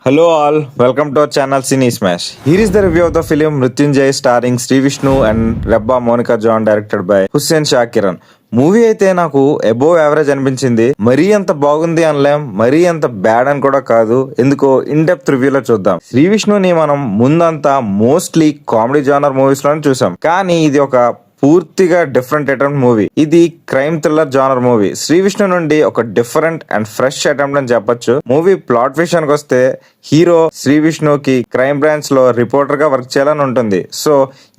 Hello all, welcome to our channel Cine Smash. Here is the review of the film Mrityunjay starring Sri Vishnu and Rebba Monica John directed by Hussein Shah Kiran. Movie అయితే నాకు above average అనిపించింది. మరీ అంత బాగుంది అనలేం, మరీ అంత bad అని కూడా కాదు. ఎందుకో ఇన్ డెప్త్ రివ్యూలో చూద్దాం. శ్రీ విష్ణుని మనం ముందంతా మోస్ట్లీ కామెడీ జానర్ మూవీస్ లోనే చూసాం, కానీ ఇది ఒక పూర్తిగా డిఫరెంట్ అటెంప్ట్ మూవీ. ఇది crime thriller genre movie. Sri Vishnu నుండి ఒక డిఫరెంట్ అండ్ ఫ్రెష్ అటెంప్ట్ అని చెప్పొచ్చు. మూవీ ప్లాట్ విషయానికి వస్తే హీరో శ్రీ విష్ణుకి క్రైమ్ బ్రాంచ్ లో రిపోర్టర్ గా వర్క్ చేయాలని ఉంటుంది. సో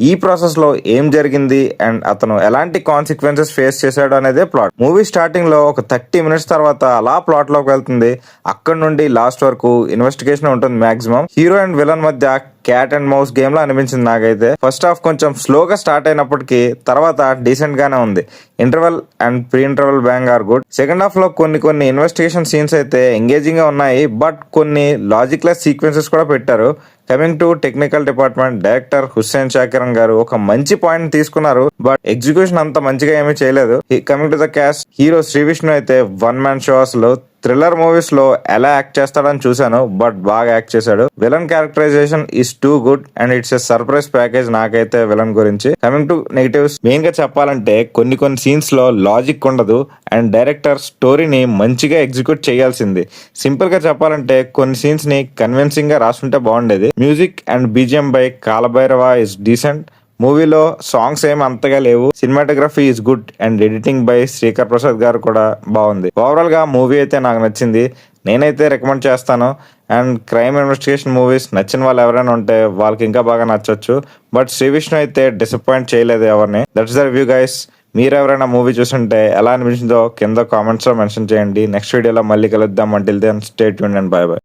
ఈ ప్రాసెస్ లో ఏం జరిగింది అండ్ అతను ఎలాంటి కాన్సిక్వెన్సెస్ ఫేస్ చేశాడు అనేదే ప్లాట్. మూవీ స్టార్టింగ్ లో ఒక 30 minutes తర్వాత అలా ప్లాట్ లోకి వెళ్తుంది. అక్కడ నుండి లాస్ట్ వరకు ఇన్వెస్టిగేషన్ ఉంటుంది మాక్సిమం. హీరో అండ్ విలన్ మధ్య క్యాట్ అండ్ మౌస్ గేమ్ లో అనిపించింది నాకైతే. ఫస్ట్ హాఫ్ కొంచెం స్లోగా స్టార్ట్ అయినప్పటికీ తర్వాత డీసెంట్ గానే ఉంది. Interval and pre interval bang are good. Second half లో కొన్ని ఇన్వెస్టిగేషన్ సీన్స్ అయితే ఎంగేజింగ్ గా ఉన్నాయి, బట్ కొన్ని లాజిక్ లెస్ సీక్వెన్సెస్ కూడా పెట్టారు. Coming to technical department, director Hussain Shah Kiran గారు ఒక మంచి పాయింట్ తీసుకున్నారు, బట్ ఎగ్జిక్యూషన్ అంత మంచిగా ఏమీ చేయలేదు. Coming to the cast, hero Sri Vishnu అయితే వన్ మ్యాన్ షో. అసలు థ్రిల్లర్ మూవీస్ లో ఎలా యాక్ట్ చేస్తాడని చూసాను, బట్ బాగా యాక్ట్ చేశాడు. Villain characterization is too good and it's a surprise package నాకైతే విలన్ గురించి. కమింగ్ టు నెగటివ్స్, మెయిన్ గా చెప్పాలంటే కొన్ని సీన్స్ లో లాజిక్ ఉండదు అండ్ డైరెక్టర్ స్టోరీని మంచిగా ఎగ్జిక్యూట్ చేయాల్సింది. సింపుల్ గా చెప్పాలంటే కొన్ని సీన్స్ ని కన్విన్సింగ్ గా రాసుంటే బాగుండేది. Music and BGM by Kaala Bhairava is decent. మూవీలో సాంగ్స్ ఏం అంతగా లేవు. Cinematography is good and editing by Sreekar Prasad గారు కూడా బాగుంది. ఓవరాల్ గా మూవీ అయితే నాకు నచ్చింది. నేనైతే రికమెండ్ చేస్తాను. అండ్ క్రైమ్ ఇన్వెస్టిగేషన్ మూవీస్ నచ్చిన వాళ్ళు ఎవరైనా ఉంటే వాళ్ళకి ఇంకా బాగా నచ్చొచ్చు. బట్ శ్రీ విష్ణు అయితే డిసప్పాయింట్ చేయలేదు ఎవరిని. That's the review guys. మీరు ఎవరైనా మూవీ చూసుంటే ఎలా అనిపించిందో కింద కామెంట్స్ లో మెన్షన్ చేయండి. నెక్స్ట్ వీడియోలో మళ్ళీ కలుద్దాం. Until then stay tuned and bye by.